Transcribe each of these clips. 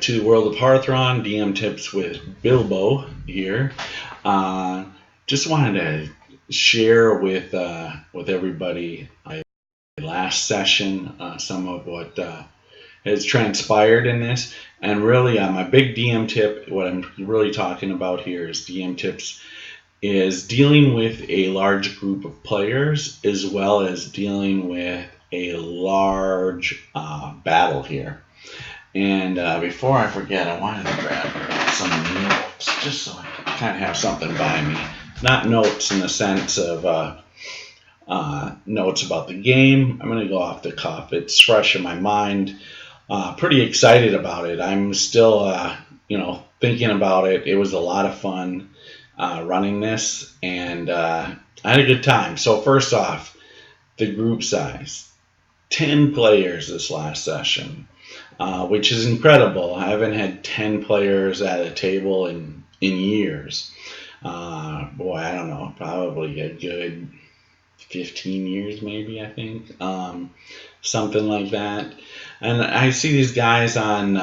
To the world of Harthron, DM tips with Bilbo here. Just wanted to share with everybody my last session, some of what has transpired in this, and really my big DM tip. What I'm really talking about here is DM tips is dealing with a large group of players as well as dealing with a large battle here. And before I forget, I wanted to grab some notes just so I can kind of have something by me. Not notes in the sense of notes about the game. I'm going to go off the cuff. It's fresh in my mind. Pretty excited about it. I'm still, thinking about it. It was a lot of fun running this, and I had a good time. So first off, the group size. 10 players this last session. Which is incredible. I haven't had 10 players at a table in years. Boy, I don't know, probably a good 15 years maybe, I think. Something like that. And I see these guys on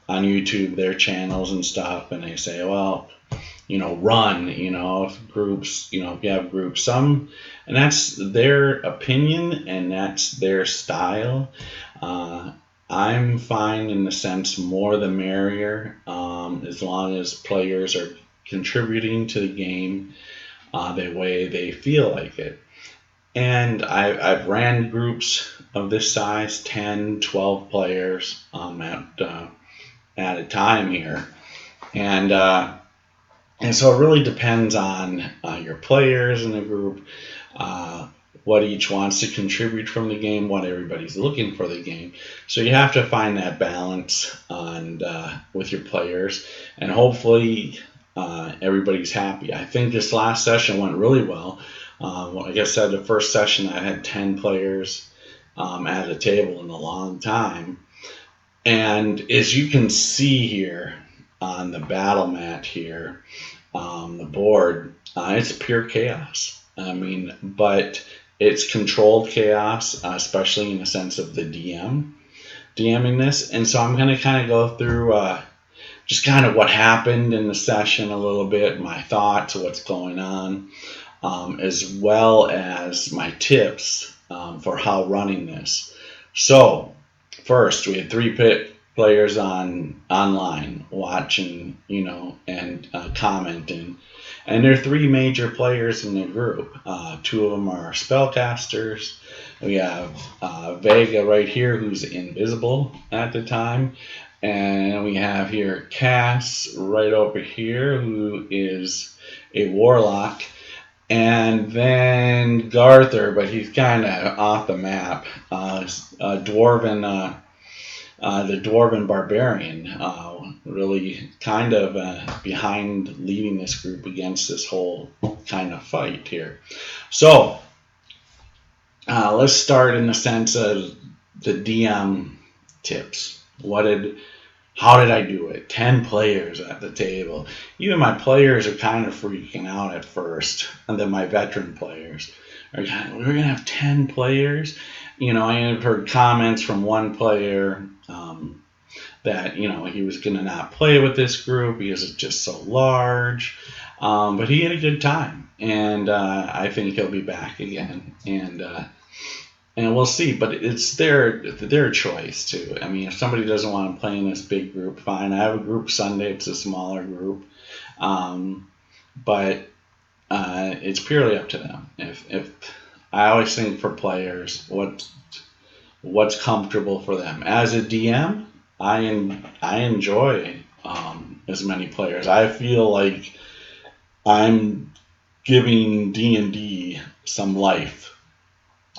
YouTube, their channels and stuff, and they say, well, run, if groups, if you have groups, and that's their opinion and that's their style. I'm fine in the sense more the merrier, as long as players are contributing to the game the way they feel like it. And I've ran groups of this size, 10, 12 players at a time here. And so it really depends on your players in the group, what each wants to contribute from the game, what everybody's looking for the game. So you have to find that balance with your players, and hopefully everybody's happy. I think this last session went really well. Like I said, the first session I had 10 players at a table in a long time. And as you can see here on the battle mat here, the board, it's pure chaos. But it's controlled chaos, especially in the sense of the DMing this. And so I'm going to kind of go through just kind of what happened in the session a little bit, my thoughts, what's going on, as well as my tips for how running this. So first, we had 3 players online watching, and commenting. And there are 3 major players in the group. 2 of them are spellcasters. We have Vega right here, who's invisible at the time. And we have here Cass right over here, who is a warlock. And then Garther, but he's kind of off the map. The Dwarven Barbarian, really kind of behind leading this group against this whole kind of fight here. So let's start in the sense of the DM tips. How did I do it? 10 players at the table. Even my players are kind of freaking out at first, and then my veteran players are kind of, we're going to have 10 players? I had heard comments from one player that, he was going to not play with this group because it's just so large. But he had a good time, and I think he'll be back again. And we'll see, but it's their choice too. If somebody doesn't want to play in this big group, fine. I have a group Sunday. It's a smaller group, but it's purely up to them. If I always think for players, what's comfortable for them. As a DM, I enjoy as many players. I feel like I'm giving D&D some life.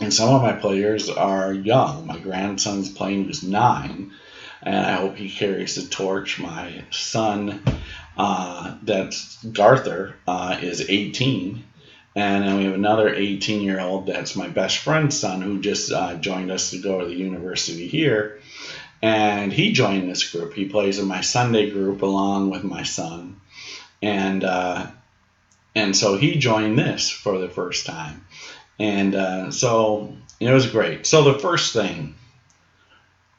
And some of my players are young. My grandson's playing, who's 9, and I hope he carries the torch. My son, that's Garther, is 18. And then we have another 18-year-old that's my best friend's son, who just joined us to go to the university here. And he joined this group. He plays in my Sunday group along with my son. And so he joined this for the first time. And so it was great. So the first thing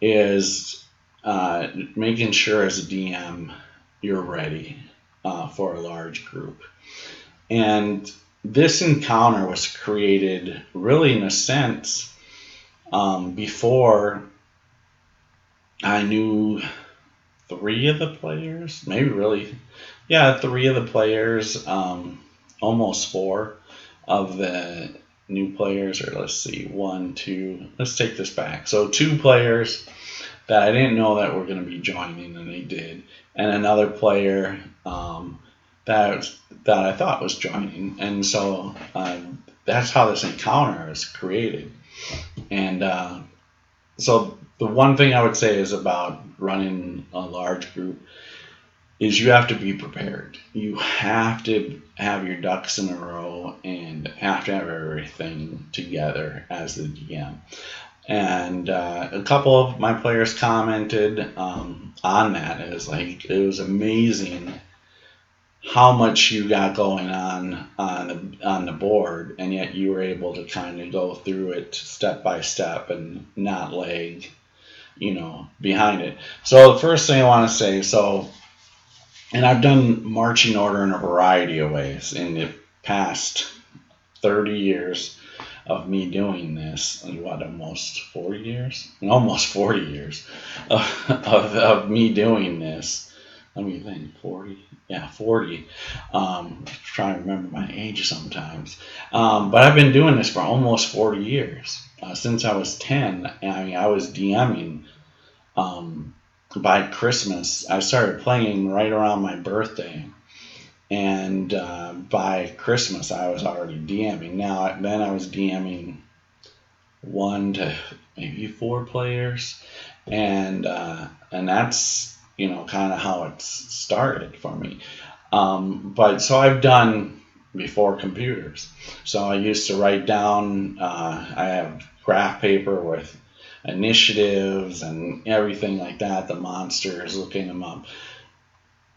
is making sure as a DM you're ready for a large group. And this encounter was created really in a sense before I knew three of the players, maybe really, yeah, three of the players, almost four of the new players, or let's see, one, two, let's take this back. So two players that I didn't know that were going to be joining, and they did, and another player that I thought was joining, and so that's how this encounter is created. And so the one thing I would say is about running a large group is you have to be prepared. You have to have your ducks in a row and have to have everything together as the DM. And a couple of my players commented on that. It was amazing how much you got going on the board, and yet you were able to kind of go through it step by step and not lag, behind it. So the first thing I want to say, and I've done marching order in a variety of ways in the past 30 years of me doing this. Almost 40 years? Almost 40 years of me doing this. Let me think, 40? Yeah, 40. Trying to remember my age sometimes. But I've been doing this for almost 40 years. Since I was 10, I was DMing. By Christmas, I started playing right around my birthday. And by Christmas, I was already DMing. Then I was DMing 1 to maybe 4 players. And that's, kind of how it started for me. But so I've done before computers. So I used to write down, I have graph paper with initiatives and everything like that, the monsters, looking them up.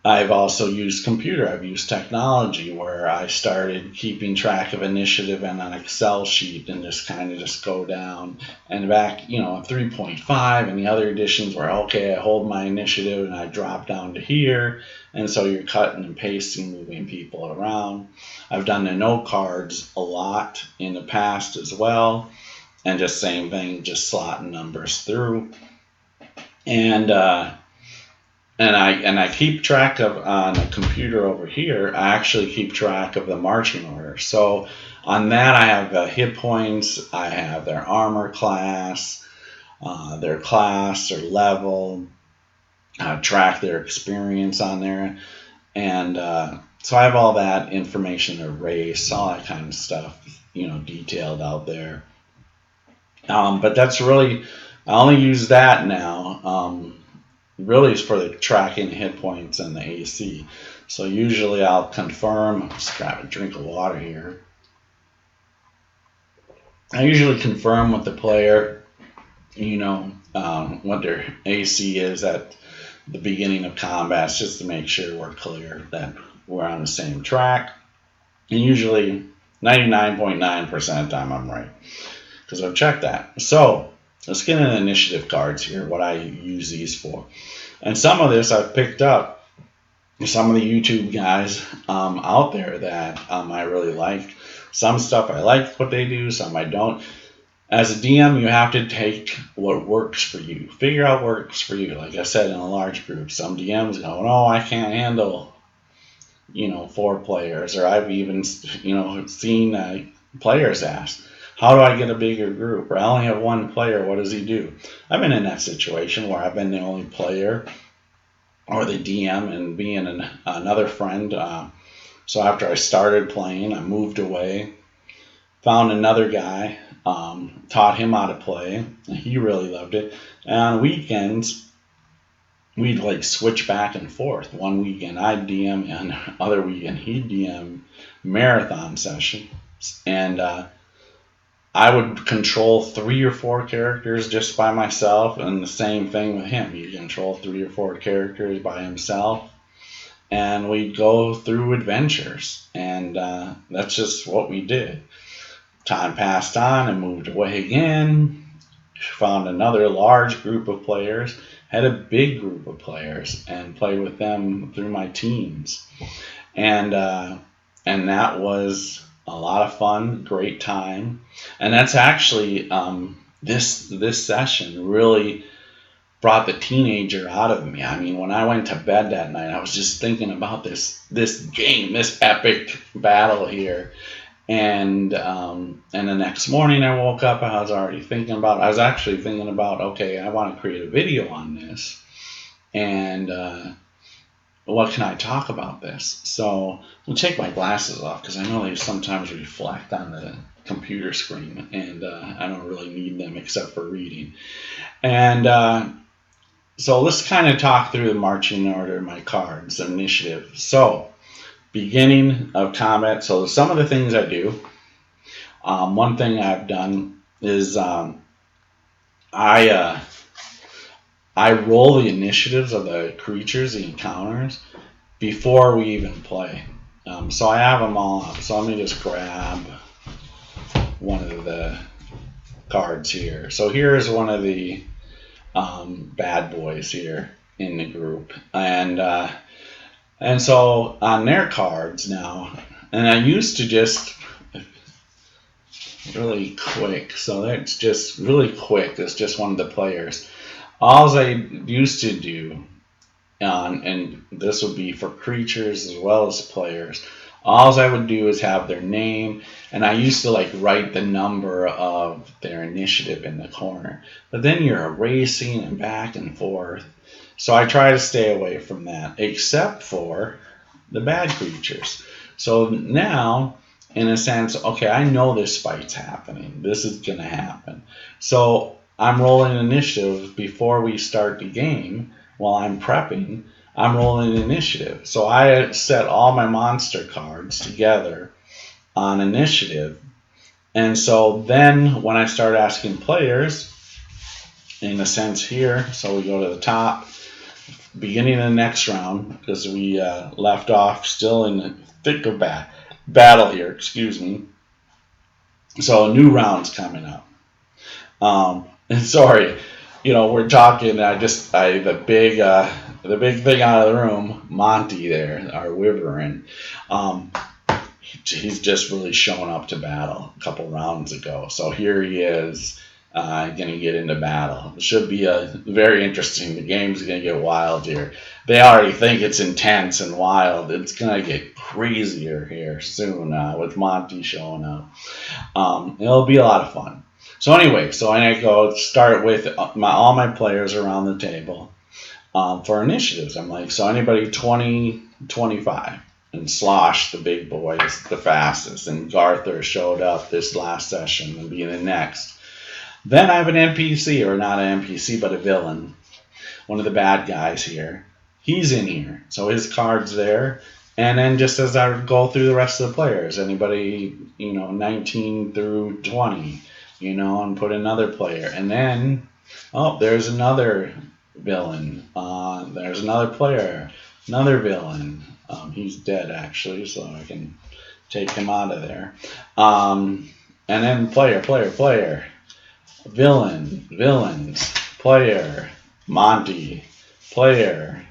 I've also used computer. I've used technology where I started keeping track of initiative in an Excel sheet and just go down. And back, 3.5 and the other editions were, okay, I hold my initiative and I drop down to here. And so you're cutting and pasting, moving people around. I've done the note cards a lot in the past as well. And just same thing, just slotting numbers through. And I keep track of, on a computer over here, I actually keep track of the marching order. So on that, I have the hit points, I have their armor class, their level, track their experience on there. And so I have all that information, their race, all that kind of stuff, detailed out there. But that's really, I only use that now. Really is for the tracking hit points and the AC. So usually I'll confirm, I'll just grab a drink of water here. I usually confirm with the player, what their AC is at the beginning of combat, just to make sure we're clear that we're on the same track. And usually 99.9% of the time I'm right, because I've checked that. So let's get into initiative cards here, what I use these for. And some of this I've picked up some of the YouTube guys out there that I really like. Some stuff I like what they do, some I don't. As a DM, you have to take what works for you. Figure out what works for you. Like I said, in a large group, some DMs go, no, I can't handle, 4 players. Or I've even, seen players ask, how do I get a bigger group? Or I only have 1 player, what does he do? I've been in that situation where I've been the only player or the DM and being another friend. So after I started playing, I moved away, found another guy, taught him how to play, and he really loved it. And on weekends, we'd switch back and forth. One weekend I'd DM, and other weekend he'd DM marathon sessions. And I would control 3 or 4 characters just by myself, and the same thing with him. He'd control 3 or 4 characters by himself, and we'd go through adventures, and that's just what we did. Time passed on and moved away again, found another large group of players, had a big group of players and played with them through my teams, and that was a lot of fun, great time, and that's actually this session really brought the teenager out of me. I mean, when I went to bed that night, I was just thinking about this game, this epic battle here. And the next morning I woke up and I was already thinking about. I was actually thinking about, okay, I want to create a video on this, and what can I talk about this? So I'll take my glasses off because I know they sometimes reflect on the computer screen, and I don't really need them except for reading. And so let's kind of talk through the marching order of my cards, initiative. So beginning of combat. So some of the things I do. One thing I've done is I roll the initiatives of the creatures, the encounters, before we even play. So I have them all up. So let me just grab one of the cards here. So here's one of the bad boys here in the group, and so on their cards now, and I used to just really quick. So that's just really quick. It's just one of the players. All I used to do, and this would be for creatures as well as players, all I would do is have their name, and I used to like write the number of their initiative in the corner. But then you're erasing and back and forth. So I try to stay away from that, except for the bad creatures. So now, in a sense, okay, I know this fight's happening. This is going to happen. So I'm rolling initiative before we start the game. While I'm prepping, I'm rolling initiative. So I set all my monster cards together on initiative. And so then when I start asking players, in a sense here, so we go to the top, beginning of the next round, because we left off still in the thick of battle here, excuse me. So a new round's coming up. And sorry, we're talking. The big thing out of the room, Monty there, our wyvern. He's just really shown up to battle a couple rounds ago. So here he is, going to get into battle. It should be very interesting. The game's going to get wild here. They already think it's intense and wild. It's going to get crazier here soon with Monty showing up. It'll be a lot of fun. So anyway, I go start with all my players around the table for initiatives. I'm like, so anybody 20, 25. And Slosh, the big boy, is the fastest. And Garther showed up this last session and be the next. Then I have an NPC, or not an NPC, but a villain. One of the bad guys here. He's in here. So his card's there. And then just as I go through the rest of the players, anybody, 19 through 20, and put another player. And then, there's another villain. There's another player. Another villain. He's dead, actually, so I can take him out of there. And then player. Villains. Player. Monty. Player.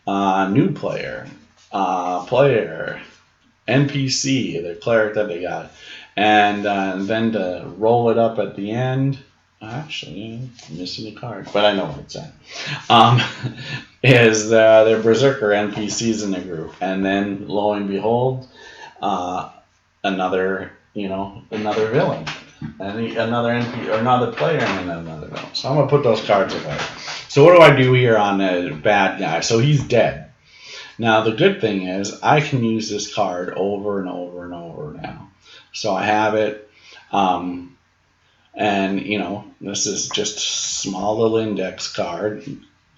New player. Player. NPC, the cleric that they got. And then to roll it up at the end, actually, I'm missing a card, but I know what it's at, is their Berserker NPCs in the group. And then, lo and behold, another villain. And another NPC, or another player, and then another villain. So I'm going to put those cards away. So what do I do here on the bad guy? So he's dead. Now, the good thing is I can use this card over and over and over now. So I have it, and this is just a small little index card.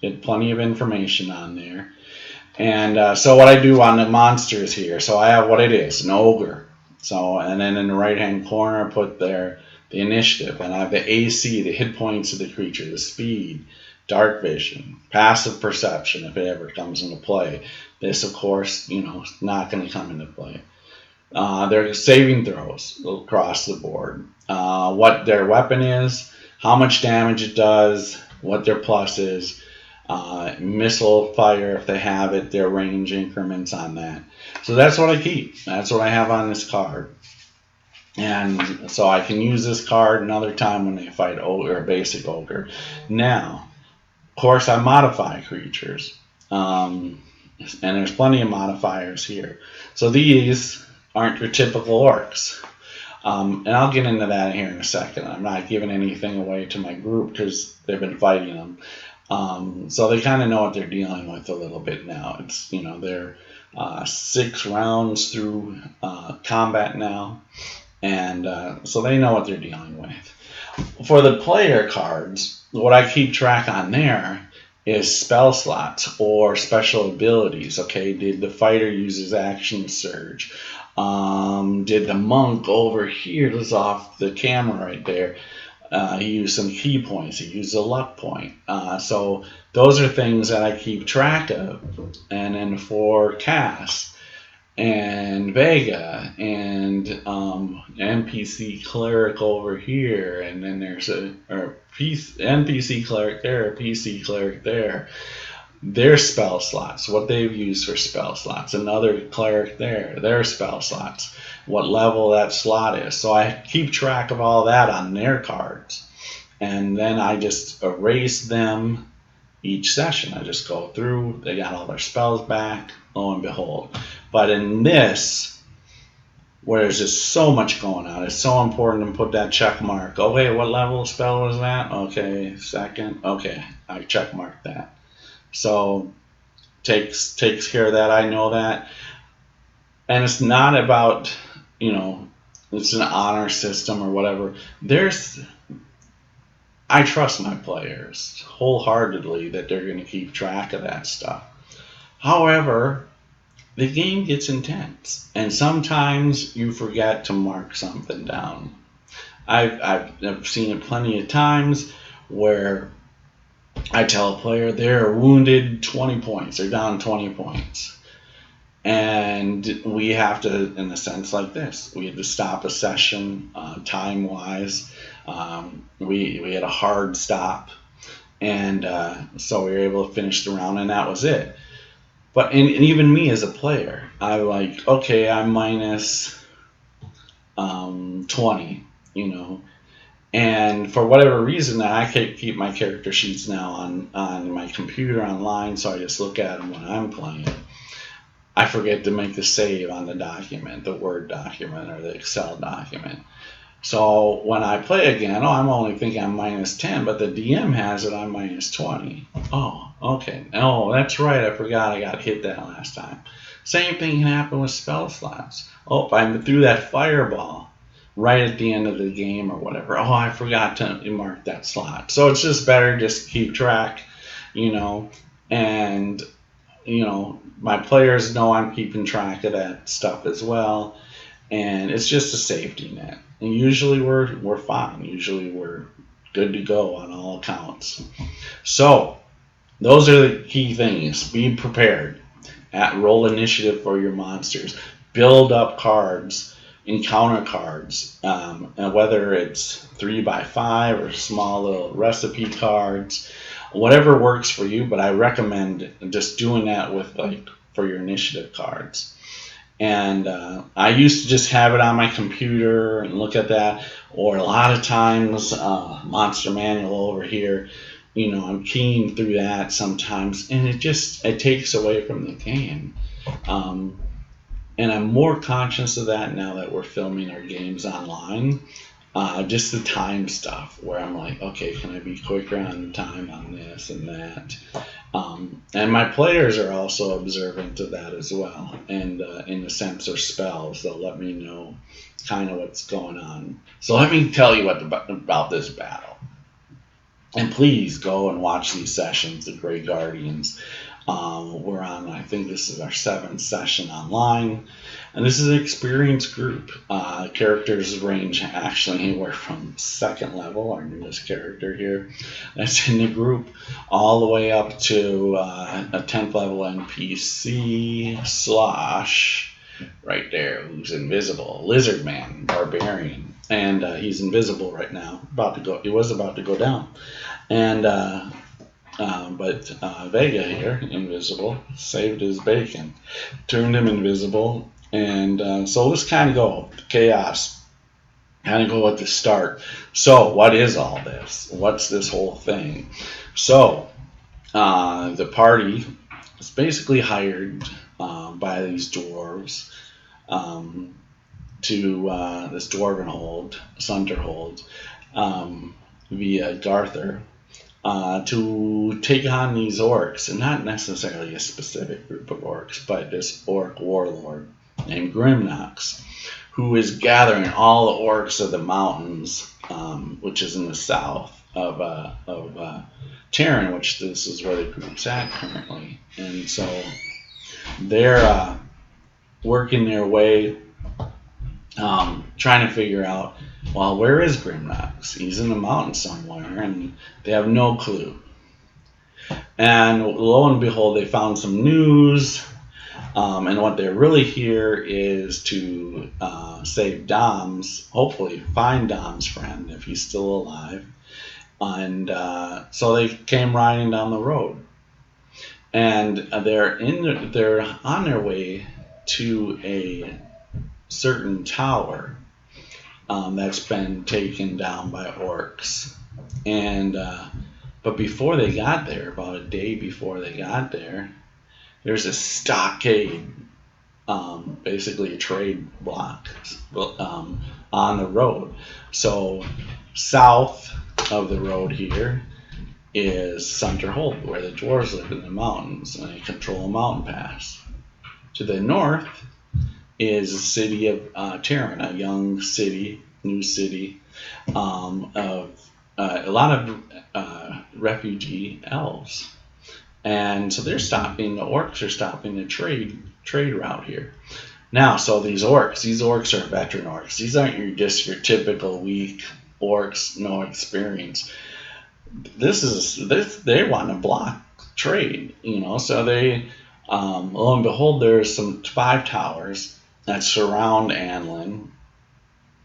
Get plenty of information on there. And so what I do on the monsters here, so I have what it is, an ogre. So, and then in the right-hand corner, I put the initiative, and I have the AC, the hit points of the creature, the speed, dark vision, passive perception, if it ever comes into play. This, of course, is not going to come into play. Their saving throws across the board. What their weapon is, how much damage it does, what their plus is, missile fire if they have it, their range increments on that. So that's what I keep. That's what I have on this card. And so I can use this card another time when they fight ogre, or basic ogre. Now, of course, I modify creatures. And there's plenty of modifiers here. So these aren't your typical orcs. And I'll get into that here in a second. I'm not giving anything away to my group because they've been fighting them. So they kind of know what they're dealing with a little bit now. It's, they're 6 rounds through combat now. And so they know what they're dealing with. For the player cards, what I keep track on there is spell slots or special abilities. Okay, did the fighter use his action surge? Did the monk over here, this is off the camera right there, he used some key points, he used a luck point. So those are things that I keep track of. And then for cast and Vega and NPC cleric over here, and then there's a NPC cleric there, PC cleric there. Their spell slots, what they've used for spell slots. Another cleric there, their spell slots, what level that slot is. So I keep track of all that on their cards. And then I just erase them each session. I just go through, they got all their spells back, lo and behold. But in this, where there's just so much going on, it's so important to put that check mark. Okay, what level spell was that? Okay, second. Okay, I check mark that. So takes care of that. I know that. And it's not about, it's an honor system or whatever. I trust my players wholeheartedly that they're going to keep track of that stuff. However, the game gets intense, and sometimes you forget to mark something down. I've seen it plenty of times where I tell a player they're wounded 20 points, they're down 20 points. And we have to, in a sense like this, we had to stop a session time-wise. We had a hard stop, and so we were able to finish the round, and that was it. But and even me as a player, I'm like, okay, I'm minus 20, and for whatever reason, I can't keep my character sheets now on my computer online, so I just look at them when I'm playing. I forget to make the save on the document, the Word document or the Excel document. So when I play again, I'm only thinking I'm minus 10, but the DM has it on minus 20. Oh, okay. Oh, that's right. I forgot I got hit that last time. Same thing can happen with spell slots. Oh, I threw that fireball right at the end of the game or whatever. Oh, I forgot to mark that slot. So it's just better just keep track, and, my players know I'm keeping track of that stuff as well. And it's just a safety net. And usually we're fine. Usually we're good to go on all accounts. So those are the key things. Be prepared. Roll initiative for your monsters. Build up cards, encounter cards, and whether it's 3x5 or small little recipe cards, whatever works for you. But I recommend just doing that with for your initiative cards. And I used to just have it on my computer and look at that, or a lot of times Monster Manual over here, I'm keying through that sometimes, and it takes away from the game. And I'm more conscious of that now that we're filming our games online. Just the time stuff, where I'm like, okay, can I be quicker on the time on this and that? And my players are also observant of that as well. And in the sense of spells, they'll let me know kind of what's going on. So let me tell you about this battle. And please go and watch these sessions, the Grey Guardians. We're on, I think this is our 7th session online. And this is an experienced group. Characters range actually anywhere from 2nd level, our newest character here, that's in the group, all the way up to a 10th level NPC Slosh, right there, who's invisible, Lizard Man, Barbarian. And he's invisible right now. He was about to go down. And but Vega here, invisible, saved his bacon, turned him invisible, and so let's kind of go chaos. Kind of go at the start. So, what is all this? What's this whole thing? So, the party is basically hired by these dwarves um, to this dwarven hold, Sunderhold, via Garther, to take on these orcs, and not necessarily a specific group of orcs, but this orc warlord named Grimnox, who is gathering all the orcs of the mountains, which is in the south of Terran, which this is where the group's at currently. And so they're working their way, trying to figure out, well, where is Grimnox? He's in the mountains somewhere, and they have no clue. And lo and behold, they found some news, and what they're really here is to save Dom's, hopefully find Dom's friend if he's still alive. And so they came riding down the road, and they're on their way to a certain tower that's been taken down by orcs. And but before they got there, about a day before they got there, there's a stockade, basically a trade block on the road. So south of the road here is Sunderhold, where the dwarves live in the mountains, and they control a mountain pass. To the north is the city of Terran, a young city, new city, of a lot of refugee elves. And so they're stopping, the orcs are stopping the trade route here. Now, so these orcs are veteran orcs. These aren't just your typical weak orcs, no experience. They want to block trade, so they, lo and behold, there's some 5 towers that surround Anlin,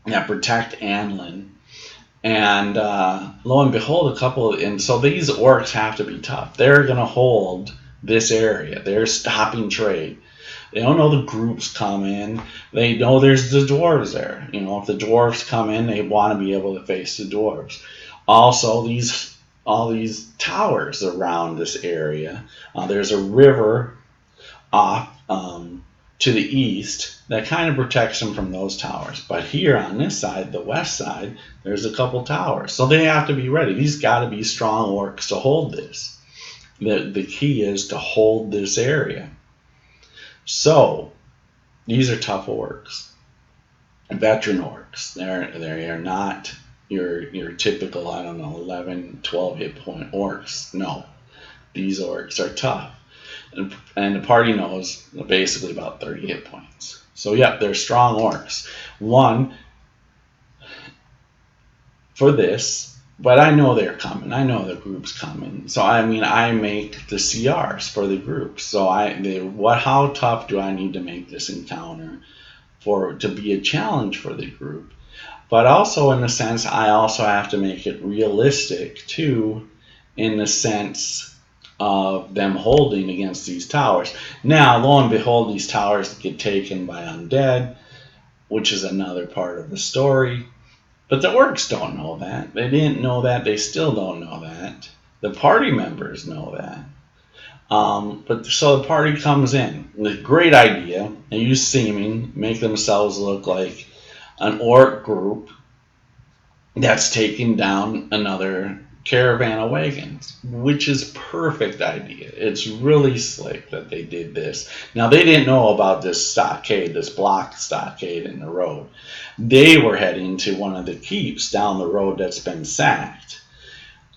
that protect Anlin. And lo and behold, and so these orcs have to be tough. They're going to hold this area. They're stopping trade. They don't know the groups come in. They know there's the dwarves there. If the dwarves come in, they want to be able to face the dwarves. Also, all these towers around this area. There's a river off to the east that kind of protects them from those towers. But here on this side, the west side, there's a couple towers. So they have to be ready. These got to be strong orcs to hold this. The key is to hold this area. So these are tough orcs, veteran orcs. They are not your typical, 11, 12 hit point orcs. No, these orcs are tough. And the party knows basically about 30 hit points. So yeah, they're strong orcs. One, for this, but I know they're coming. I know the group's coming. So I make the CRs for the group. So how tough do I need to make this encounter to be a challenge for the group? But also in the sense, I also have to make it realistic too, in the sense of them holding against these towers. Now, lo and behold, these towers get taken by undead, which is another part of the story. But the orcs don't know that. They didn't know that. They still don't know that. The party members know that. But so the party comes in. With great idea. They use seeming, make themselves look like an orc group that's taking down another caravan of wagons, which is perfect idea. It's really slick that they did this. Now, they didn't know about this stockade, this block stockade in the road. They were heading to one of the keeps down the road that's been sacked.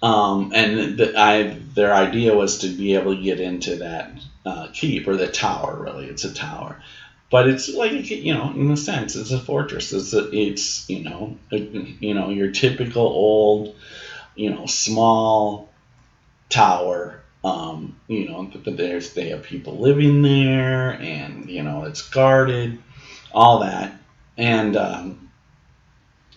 And their idea was to be able to get into that keep, or the tower, really. It's a tower. But it's like, in a sense, it's a fortress. It's your typical old, small tower, but they have people living there, and, it's guarded, all that. And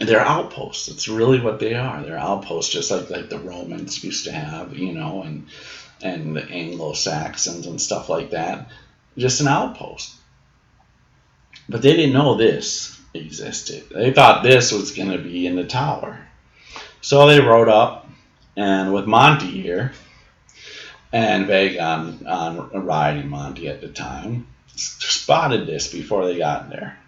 they're outposts. It's really what they are. They're outposts, just like the Romans used to have, and the Anglo-Saxons and stuff like that. Just an outpost. But they didn't know this existed. They thought this was going to be in the tower. So they rode up, and with Monty here, and Veg on riding Monty at the time, spotted this before they got there.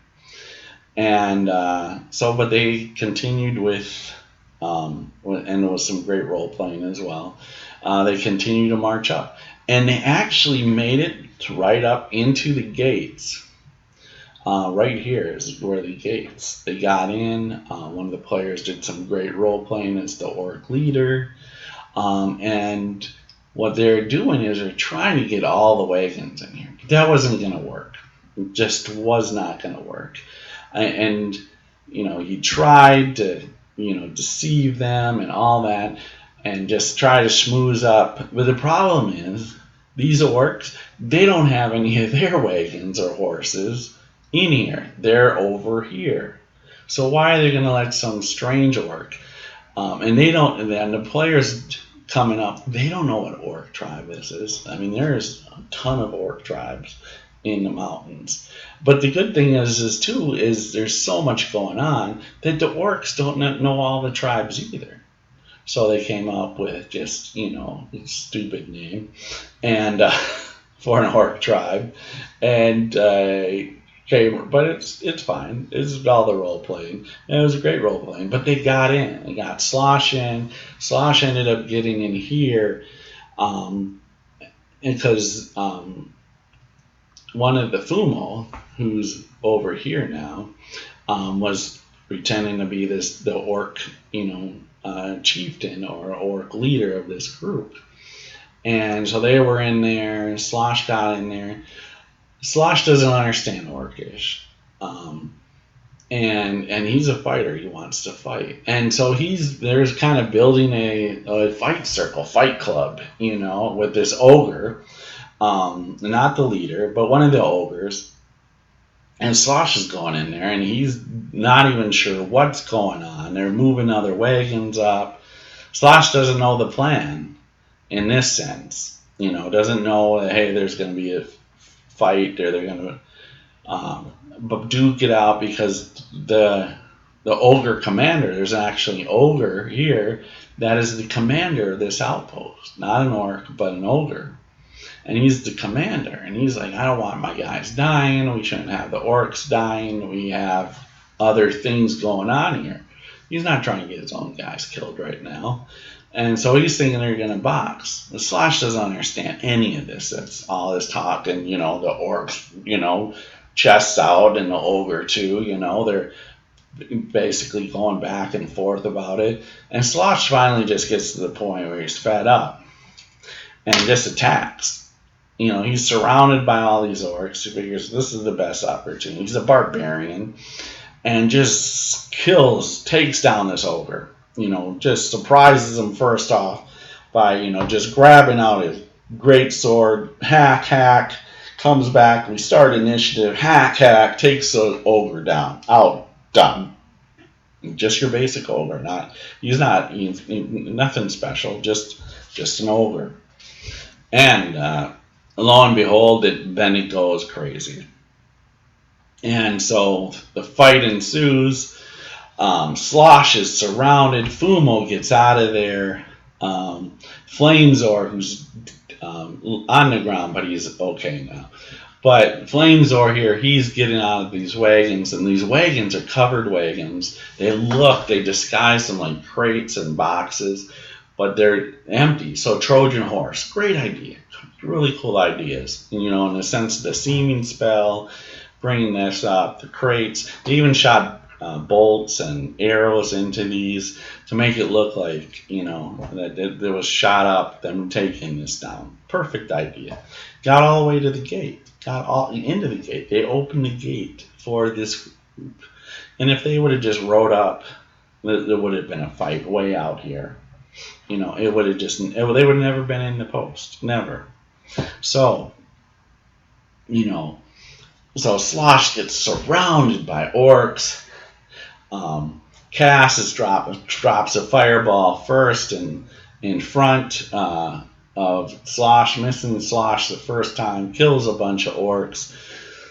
And but they continued with, and there was some great role playing as well. They continued to march up, and they actually made it right up into the gates. Right here is where the gates. They got in. One of the players did some great role playing as the orc leader, and what they're doing is they're trying to get all the wagons in here. That wasn't going to work. It just was not going to work. And he tried to deceive them and all that, and just try to schmooze up. But the problem is, these orcs, they don't have any of their wagons or horses in here. They're over here. So why are they going to let some strange orc? And they don't. And the players coming up, they don't know what orc tribe this is. I mean, there's a ton of orc tribes in the mountains. But the good thing is there's so much going on that the orcs don't know all the tribes either. So they came up with just, a stupid name and for an orc tribe. And but it's fine. It's all the role playing. And it was a great role playing. But they got in. They got Slosh in. Slosh ended up getting in here because one of the Fumo, who's over here now, was pretending to be the orc, chieftain or orc leader of this group. And so they were in there. Slosh got in there. Slosh doesn't understand Orcish, and he's a fighter. He wants to fight, and so there's kind of building a fight club, with this ogre, not the leader, but one of the ogres. And Slosh is going in there, and he's not even sure what's going on. They're moving other wagons up. Slosh doesn't know the plan in this sense, doesn't know that, hey, there's going to be a fight, or they're going to duke it out, because the ogre commander, there's actually an ogre here that is the commander of this outpost, not an orc but an ogre, and he's the commander, and he's like, I don't want my guys dying, we shouldn't have the orcs dying, we have other things going on here. He's not trying to get his own guys killed right now. And so he's thinking they're going to box. The Slosh doesn't understand any of this. That's all this talk, and the orcs, chests out, and the ogre too. They're basically going back and forth about it. And Slosh finally just gets to the point where he's fed up and just attacks. He's surrounded by all these orcs. He figures this is the best opportunity. He's a barbarian, and just takes down this ogre. Just surprises him first off by, just grabbing out his great sword, hack, comes back, we start initiative, hack, takes the ogre down, done. Just your basic ogre, he's nothing special, just an ogre. And lo and behold, then it goes crazy. And so the fight ensues. Slosh is surrounded. Fumo gets out of there. Flamezor, who's on the ground, but he's okay now. But Flamezor here, he's getting out of these wagons, and these wagons are covered wagons. They disguise them like crates and boxes, but they're empty. So Trojan horse, great idea. Really cool ideas. In the sense of the seeming spell, bringing this up, the crates. They even shot bolts and arrows into these to make it look like, that there was shot up, them taking this down. Perfect idea. Got all the way to the gate. Got all into the gate. They opened the gate for this group. And if they would have just rode up, there would have been a fight way out here. It would have they would have never been in the post. Never. So, so Slosh gets surrounded by orcs. Cass drops a fireball first in front of Slosh, missing Slosh the first time, kills a bunch of orcs.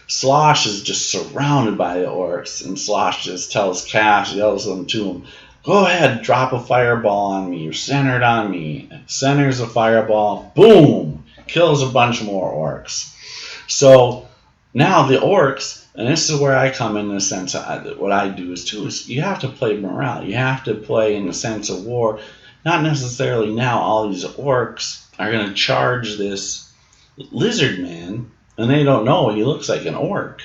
Slosh is just surrounded by the orcs, and Slosh just tells Cass, yells them to him, "Go ahead, drop a fireball on me. You're centered on me." Centers a fireball, boom, kills a bunch more orcs. So now the orcs, and this is where I come in the sense of what I do is you have to play morale. You have to play in the sense of war. Not necessarily now all these orcs are going to charge this lizard man, and they don't know he looks like an orc,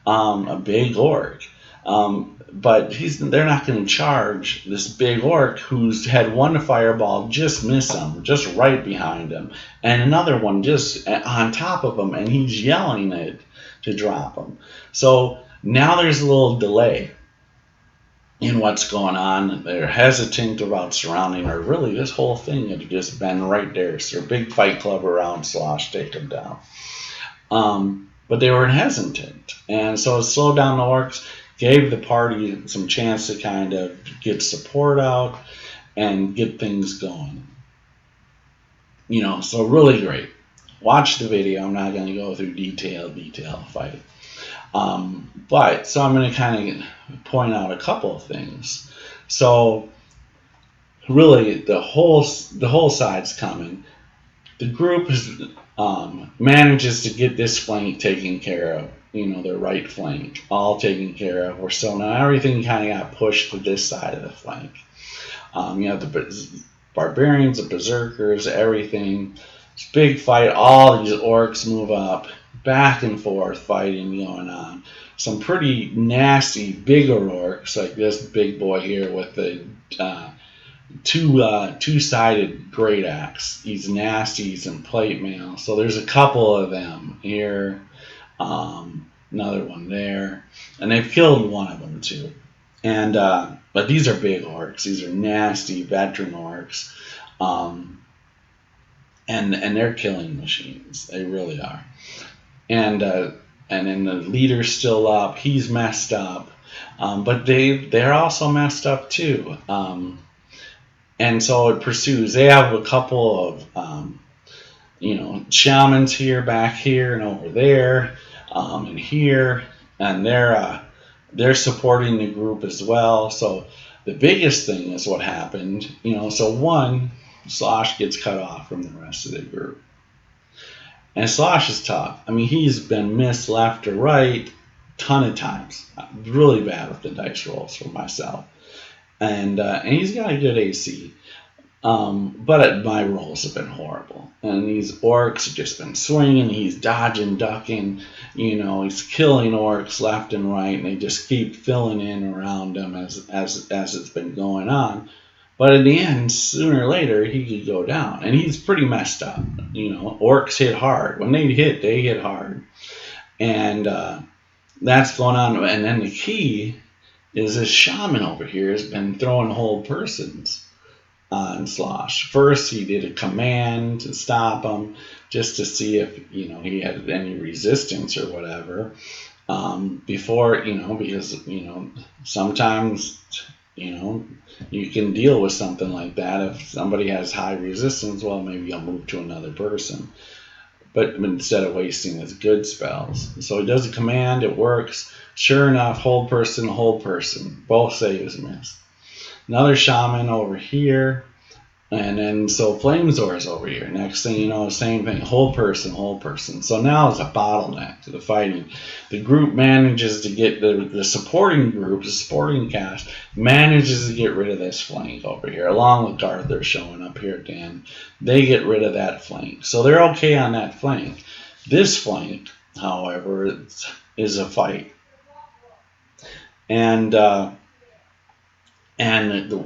a big orc. But they're not going to charge this big orc who's had one fireball just miss him, just right behind him, and another one just on top of him, and he's yelling it to drop him. So now there's a little delay in what's going on. They're hesitant about surrounding her. Really, this whole thing had just been right there. So a big fight club around Slosh, take him down. But they were hesitant, and so it slowed down the orcs, gave the party some chance to kind of get support out and get things going. So really great. Watch the video. I'm not going to go through detail fight. But so I'm going to kind of point out a couple of things. So really the whole side's coming. The group manages to get this flank taken care of. The right flank, all taken care of. So now everything kind of got pushed to this side of the flank. You have the barbarians, the berserkers, everything. It's a big fight. All these orcs move up, back and forth, fighting going on. Some pretty nasty, bigger orcs, like this big boy here with the two-sided great axe. He's nasty. He's in plate mail. So there's a couple of them here. Another one there, and they've killed one of them too. And but these are big orcs. These are nasty veteran orcs, and they're killing machines. They really are. And then the leader's still up. He's messed up, but they're also messed up too. And so it pursues. They have a couple of shamans here, back here, and over there. And here, and they're supporting the group as well. So the biggest thing is what happened, so one, Slosh gets cut off from the rest of the group. And Slosh is tough. I mean, he's been missed left or right ton of times. Really bad with the dice rolls for myself. And he's got a good AC. But my rolls have been horrible. And these orcs have just been swinging. He's dodging, ducking. He's killing orcs left and right. And they just keep filling in around him as it's been going on. But in the end, sooner or later, he could go down. And he's pretty messed up. Orcs hit hard. When they hit hard. And that's going on. And then the key is this shaman over here has been throwing whole persons on Slosh. First, he did a command to stop him, just to see if he had any resistance or whatever. Before because sometimes you can deal with something like that if somebody has high resistance. Well, maybe I'll move to another person. But instead of wasting his good spells, so he does a command. It works. Sure enough, hold person. Both saves missed. Another shaman over here, and then so Flamezor's over here. Next thing you know, same thing, whole person. So now it's a bottleneck to the fighting. The group manages to get the supporting group, the supporting cast, manages to get rid of this flank over here, along with Arthur showing up here at the end. They get rid of that flank, so they're okay on that flank. This flank, however, is a fight, and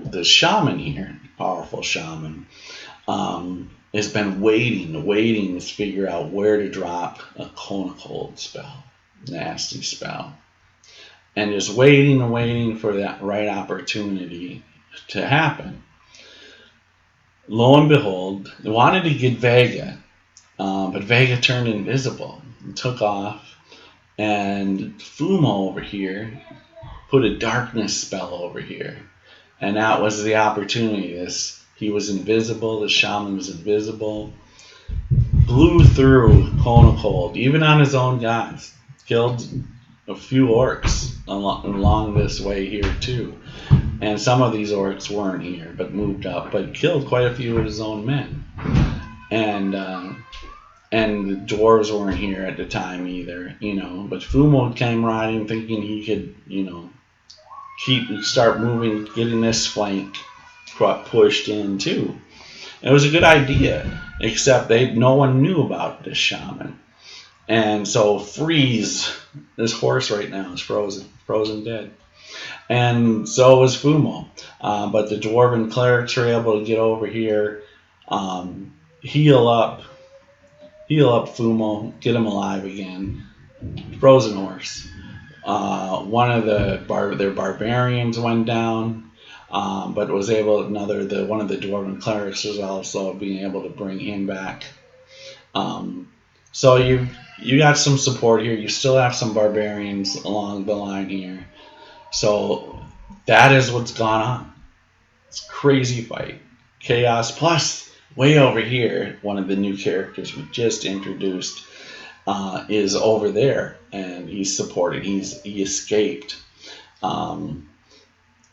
the shaman here, powerful shaman, has been waiting to figure out where to drop a Cone of Cold spell, nasty spell, and just waiting for that right opportunity to happen. Lo and behold, they wanted to get Vega, but Vega turned invisible and took off, and Fumo over here put a darkness spell over here. And that was the opportunity. He was invisible, the shaman was invisible. Blew through Cone of Cold, even on his own guys. Killed a few orcs along this way here too. And some of these orcs weren't here, but moved up, but killed quite a few of his own men. And the dwarves weren't here at the time either, But Fumo came riding thinking he could, start moving, getting this flank pushed in too. It was a good idea, except no one knew about this shaman. And so Freeze, this horse right now is frozen dead. And so was Fumo. But the dwarven clerics were able to get over here, heal up Fumo, get him alive again. Frozen horse. One of their barbarians went down, but was able one of the dwarven clerics was also being able to bring him back. So you got some support here. You still have some barbarians along the line here. So that is what's gone on. It's a crazy fight. Chaos plus way over here, one of the new characters we just introduced is over there, and he's supported. He escaped, and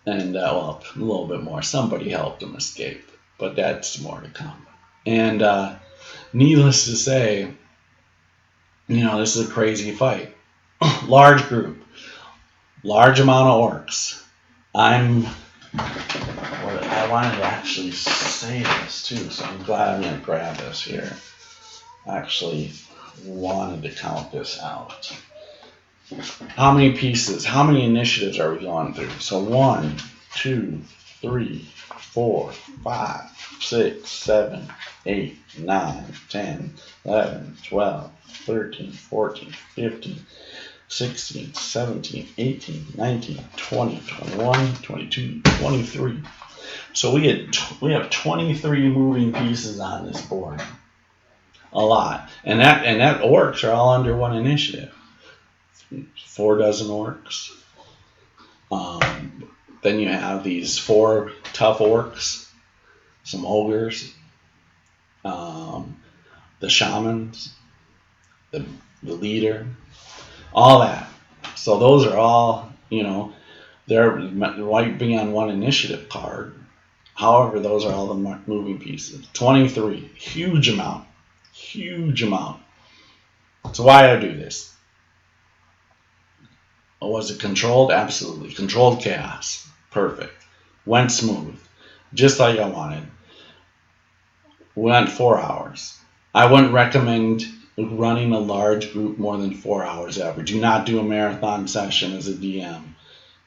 well, a little bit more. Somebody helped him escape, but that's more to come. And needless to say, this is a crazy fight. Large group, large amount of orcs. I wanted to actually say this too, so I'm glad I'm going to grab this here. I actually wanted to count this out. How many pieces, how many initiatives are we going through? So 1, 2, 3, 4, 5, 6, 7, 8, 9, 10, 11, 12, 13, 14, 15, 16, 17, 18, 19, 20, 21, 22, 23. So we have 23 moving pieces on this board. A lot. And that orcs are all under one initiative. 4 dozen orcs. Then you have these 4 tough orcs, some ogres, the shamans, the leader, all that. So those are all, they're wiping on one initiative card. However, those are all the moving pieces. 23, huge amount. So why I do this? Was it controlled? Absolutely. Controlled chaos. Perfect. Went smooth. Just like I wanted. Went 4 hours. I wouldn't recommend running a large group more than 4 hours ever. Do not do a marathon session as a DM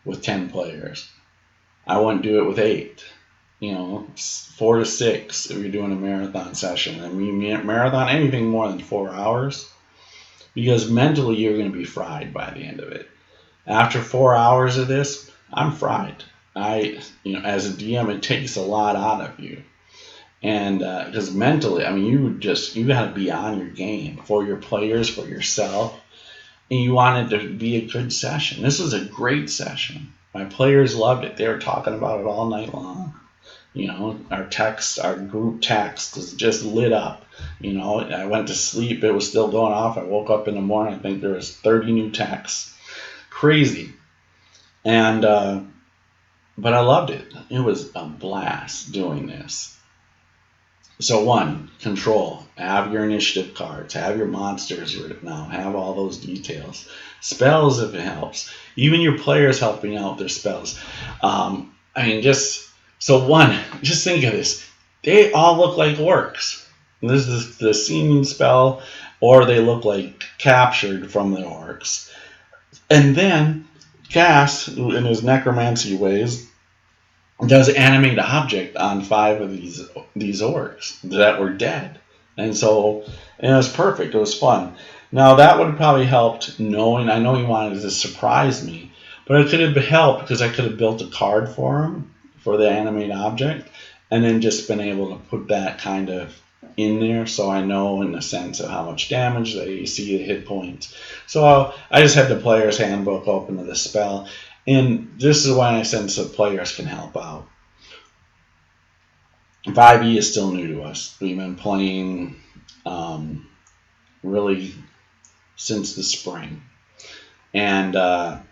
with 10 players. I wouldn't do it with 8. 4 to 6 if you're doing a marathon session. I mean, marathon anything more than 4 hours, because mentally you're going to be fried by the end of it. After 4 hours of this, I'm fried. As a DM, it takes a lot out of you. And because mentally, you got to be on your game for your players, for yourself, and you want it to be a good session. This was a great session. My players loved it. They were talking about it all night long. Our group text is just lit up. I went to sleep, it was still going off. I woke up in the morning, I think there was 30 new texts. Crazy. And but I loved it. It was a blast doing this. So 1, control. Have your initiative cards. Have your monsters now. Have all those details. Spells if it helps. Even your players helping out with their spells. So 1, just think of this. They all look like orcs. This is the seeming spell, or they look like captured from the orcs. And then Cass, in his necromancy ways, does animate object on 5 of these orcs that were dead. And it was perfect. It was fun. Now that would have probably helped knowing, I know he wanted to surprise me, but it could have helped because I could have built a card for him for the animate object, and then just been able to put that kind of in there so I know in the sense of how much damage, the AC, the hit points. So I just had the player's handbook open to the spell, And this is when I sense that players can help out. 5e is still new to us. We've been playing really since the spring. And I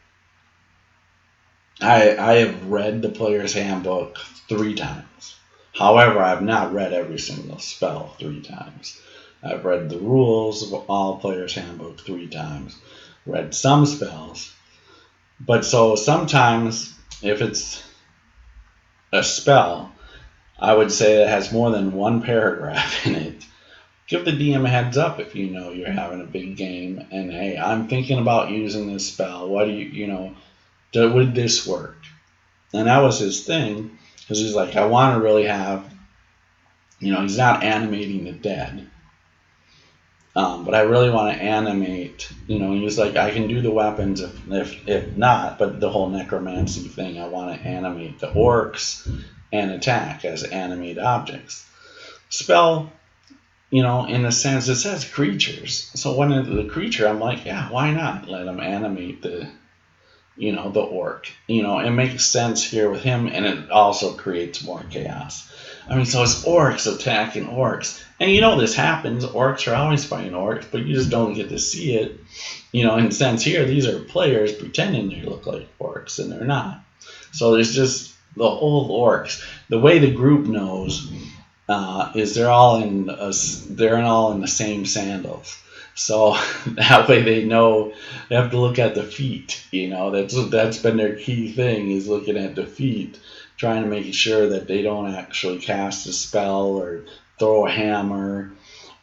have read the player's handbook 3 times. However, I've not read every single spell 3 times. I've read the rules of all players' handbook 3 times. Read some spells. But so sometimes, if it's a spell, I would say it has more than one paragraph in it. Give the DM a heads up if you know you're having a big game and hey, I'm thinking about using this spell. What do would this work? And that was his thing because he's like, I want to really have, he's not animating the dead. But I really want to animate, he was like, I can do the weapons if not, but the whole necromancy thing, I want to animate the orcs and attack as animate objects. Spell, in a sense, it says creatures. So when the creature, I'm like, yeah, why not let them animate the orc? It makes sense here with him, and it also creates more chaos. I mean, so it's orcs attacking orcs. And this happens. Orcs are always fighting orcs, but you just don't get to see it. In a sense here, these are players pretending they look like orcs, and they're not. So there's just the whole orcs. The way the group knows is they're all in the same sandals. So that way they know they have to look at the feet. That's been their key thing, is looking at the feet, trying to make sure that they don't actually cast a spell or throw a hammer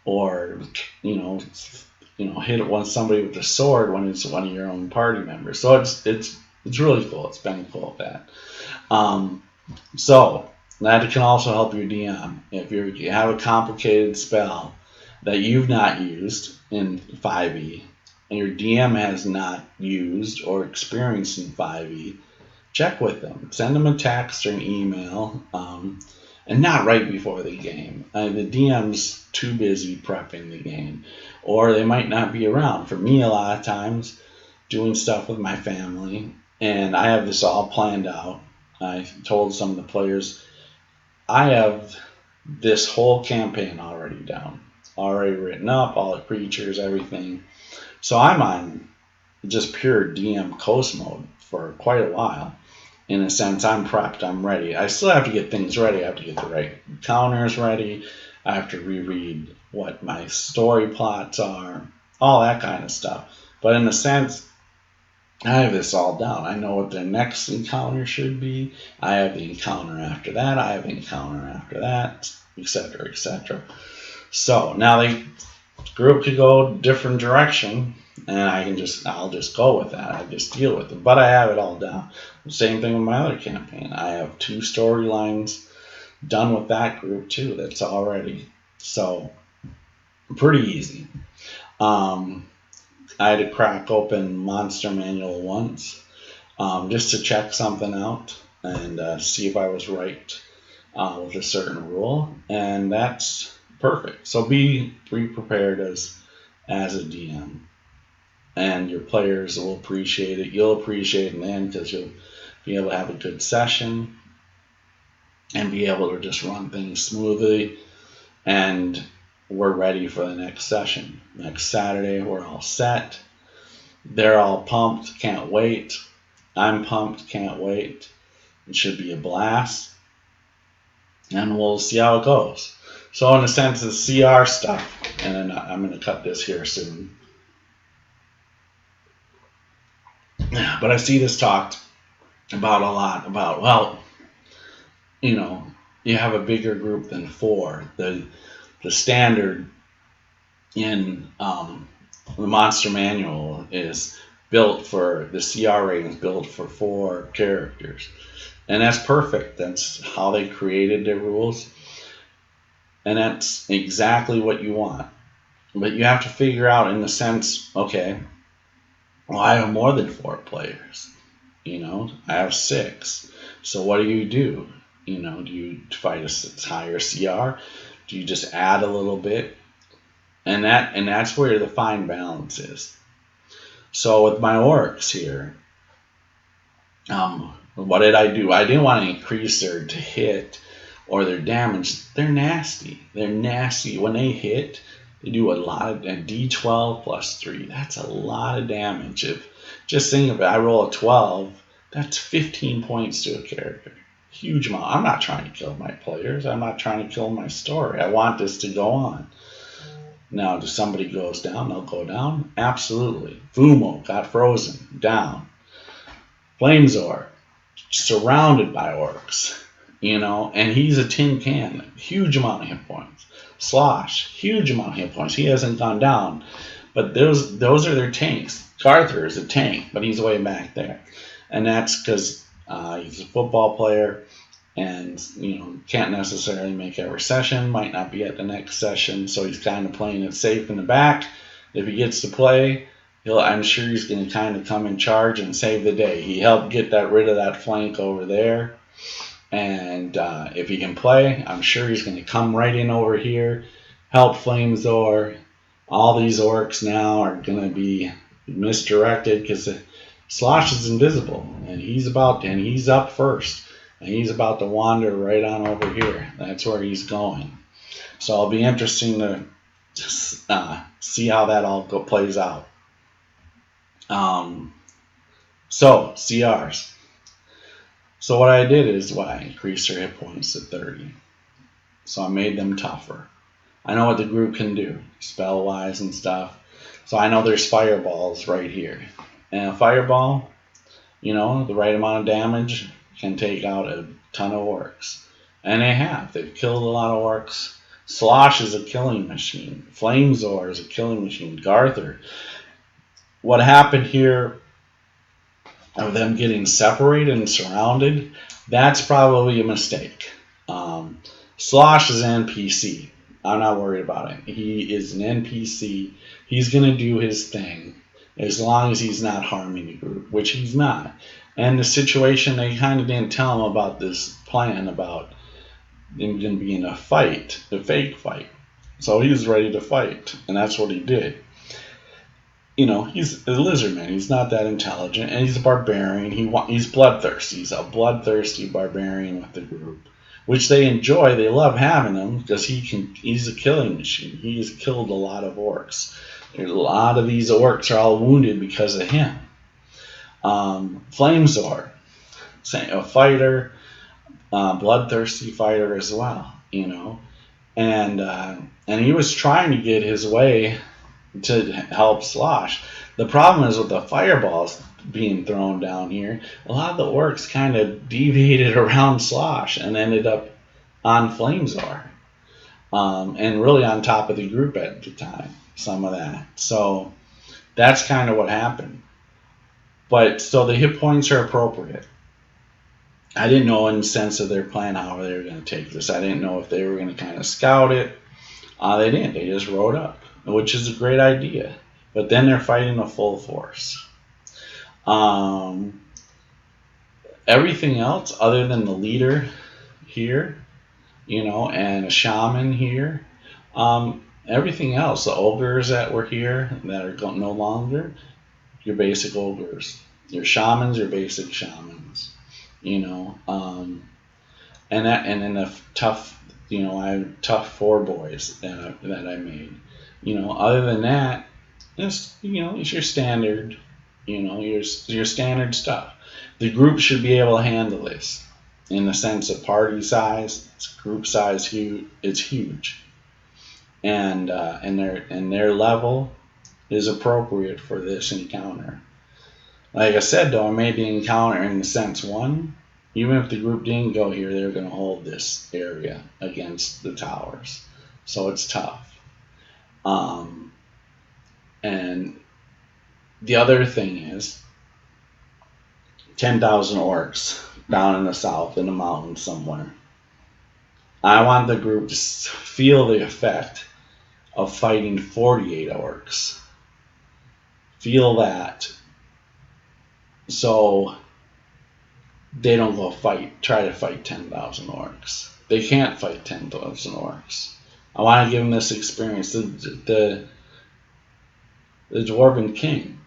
or hit somebody with a sword when it's one of your own party members. So it's really cool. It's been cool with that. So that can also help your DM if you have a complicated spell that you've not used in 5e and your DM has not used or experienced in 5e. Check with them. Send them a text or an email, and not right before the game. The DM's too busy prepping the game, or they might not be around. For me, a lot of times, doing stuff with my family, and I have this all planned out. I told some of the players, I have this whole campaign already down, already written up, all the creatures, everything. So I'm on just pure DM coast mode for quite a while. In a sense, I'm prepped, I'm ready. I still have to get things ready. I have to get the right counters ready. I have to reread what my story plots are, all that kind of stuff. But in a sense, I have this all down. I know what their next encounter should be. I have the encounter after that. I have the encounter after that, etc., etc. So now the group could go a different direction, and I'll just go with that. I just deal with it. But I have it all down. Same thing with my other campaign. I have 2 storylines done with that group too. That's already so pretty easy. I had to crack open Monster Manual once just to check something out and see if I was right with a certain rule, and that's perfect. So be prepared as a DM, and your players will appreciate it. You'll appreciate it in the end because you'll be able to have a good session and be able to just run things smoothly, and we're ready for the next session. Next Saturday, we're all set. They're all pumped, can't wait. I'm pumped, can't wait. It should be a blast, and we'll see how it goes. So in a sense, the CR stuff, and then I'm going to cut this here soon. But I see this talked about a lot about, well, you have a bigger group than 4. The standard in the Monster Manual is built for, the CR rating is built for 4 characters. And that's perfect. That's how they created their rules. And that's exactly what you want. But you have to figure out, in the sense, okay, well, I have more than 4 players. I have 6. So what do? Do you fight a higher CR? Do you just add a little bit? And that's where the fine balance is. So with my orcs here, What did I do? I didn't want to increase their to hit or their damage. They're nasty. They're nasty. When they hit, they do a lot of a D12 plus 3. That's a lot of damage. If just think of it, I roll a 12, that's 15 points to a character. Huge amount. I'm not trying to kill my players. I'm not trying to kill my story. I want this to go on. Now, if somebody goes down, they'll go down? Absolutely. Fumo got frozen. Down. Flamezor, surrounded by orcs, and he's a tin can, huge amount of hit points. Slosh, huge amount of hit points. He hasn't gone down, but those are their tanks. Garther is a tank, but he's way back there, and that's because he's a football player, and can't necessarily make every session. Might not be at the next session, so he's kind of playing it safe in the back. If he gets to play, I'm sure he's going to kind of come in charge and save the day. He helped get rid of that flank over there. And if he can play, I'm sure he's going to come right in over here, help Flamezor. All these orcs now are going to be misdirected because Slosh is invisible, and he's up first, and he's about to wander right on over here. That's where he's going. So it'll be interesting to see how that all plays out. So CRs. So what I did is I increased their hit points to 30. So I made them tougher. I know what the group can do, spell wise and stuff. So I know there's fireballs right here. And a fireball, the right amount of damage can take out a ton of orcs. And they have. They've killed a lot of orcs. Slosh is a killing machine. Flamezor is a killing machine. Garther. What happened here of them getting separated and surrounded, that's probably a mistake. Slosh is an NPC. I'm not worried about it. He is an NPC. He's going to do his thing as long as he's not harming the group, which he's not. And the situation, they kind of didn't tell him about this plan about them going to be in a fight, a fake fight. So he was ready to fight, and that's what he did. He's a lizard man. He's not that intelligent, and he's a barbarian. He's bloodthirsty. He's a bloodthirsty barbarian with the group, which they enjoy. They love having him because he's a killing machine. He has killed a lot of orcs. A lot of these orcs are all wounded because of him. Flamezor, a fighter, bloodthirsty fighter as well, and he was trying to get his way to help Slosh. The problem is with the fireballs being thrown down here, a lot of the orcs kind of deviated around Slosh and ended up on Flamezor, and really on top of the group at the time, some of that. So that's kind of what happened. But so the hit points are appropriate. I didn't know in the sense of their plan how they were going to take this. I didn't know if they were going to kind of scout it. They didn't. They just rode up, which is a great idea. But then they're fighting a full force. Everything else other than the leader here, and a shaman here, everything else, the ogres that were here that are no longer, your basic ogres. Your shamans, your basic shamans. And then the tough, I have tough 4 boys that I made. Other than that, it's your standard, your standard stuff. The group should be able to handle this in the sense of party size, group size. It's huge, and their level is appropriate for this encounter. Like I said, though, I made the encounter in the sense 1. Even if the group didn't go here, they're going to hold this area against the towers. So it's tough. And the other thing is 10,000 orcs down in the south in the mountains somewhere. I want the group to feel the effect of fighting 48 orcs. Feel that. So they don't go try to fight 10,000 orcs. They can't fight 10,000 orcs. I want to give them this experience. The Dwarven King,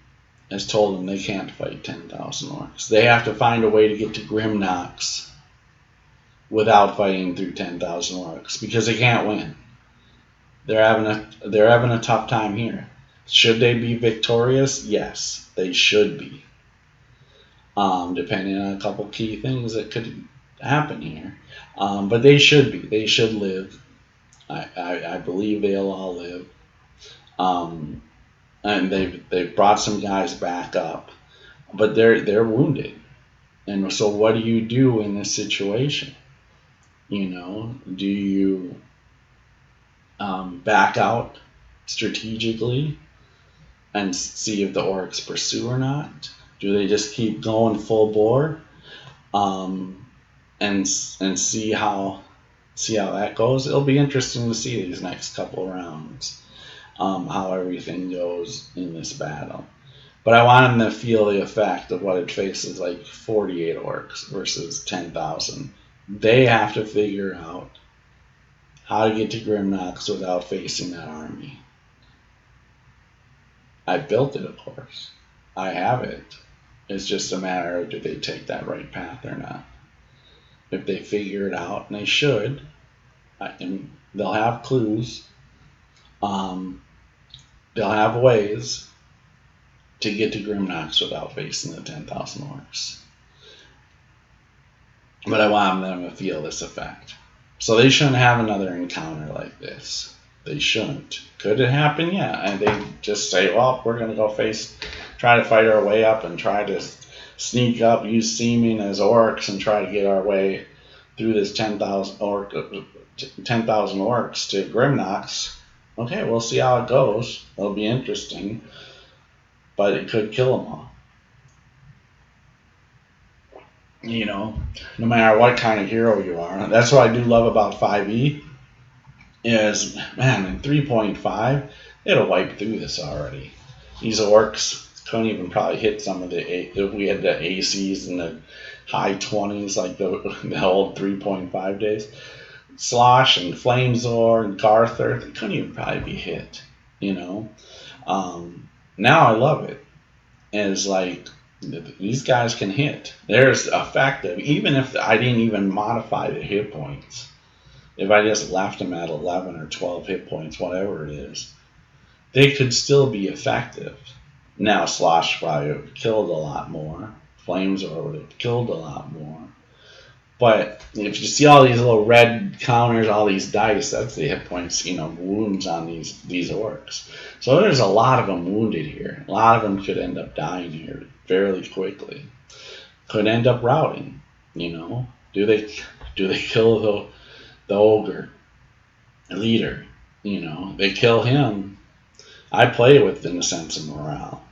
has told them they can't fight 10,000 orcs. They have to find a way to get to Grimnox without fighting through 10,000 orcs because they can't win. They're having a tough time here. Should they be victorious? Yes, they should be. Depending on a couple key things that could happen here. But they should be. They should live. I believe they'll all live. And they've brought some guys back up, but they're wounded. And so what do you do in this situation? Do you back out strategically and see if the orcs pursue or not? Do they just keep going full bore and see how that goes? It'll be interesting to see these next couple rounds, how everything goes in this battle. But I want them to feel the effect of what it faces, like 48 orcs versus 10,000. They have to figure out how to get to Grimnox without facing that army. I built it, of course. I have it. It's just a matter of do they take that right path or not. If they figure it out, and they should, and they'll have clues. They'll have ways to get to Grimnox without facing the 10,000 orcs. But I want them to feel this effect. So they shouldn't have another encounter like this. They shouldn't. Could it happen? Yeah. And they just say, well, we're going to go try to fight our way up and try to sneak up, use seeming as orcs and try to get our way through this 10,000 orcs to Grimnox. Okay, we'll see how it goes. It'll be interesting. But it could kill them all. No matter what kind of hero you are. That's what I do love about 5e is, man, in 3.5, it'll wipe through this already. These orcs couldn't even probably hit some of we had the ACs in the high 20s, like the old 3.5 days. Slosh and Flamezor and Garthur, they couldn't even probably be hit, Now I love it. And it's like, these guys can hit. There's effective, even if I didn't even modify the hit points. If I just left them at 11 or 12 hit points, whatever it is, they could still be effective. Now, Slosh probably would have killed a lot more. Flamezor would have killed a lot more. But if you see all these little red counters, all these dice, that's the hit points, wounds on these orcs. So there's a lot of them wounded here. A lot of them could end up dying here fairly quickly. Could end up routing, Do they kill the ogre leader? They kill him. I play within the sense of morale.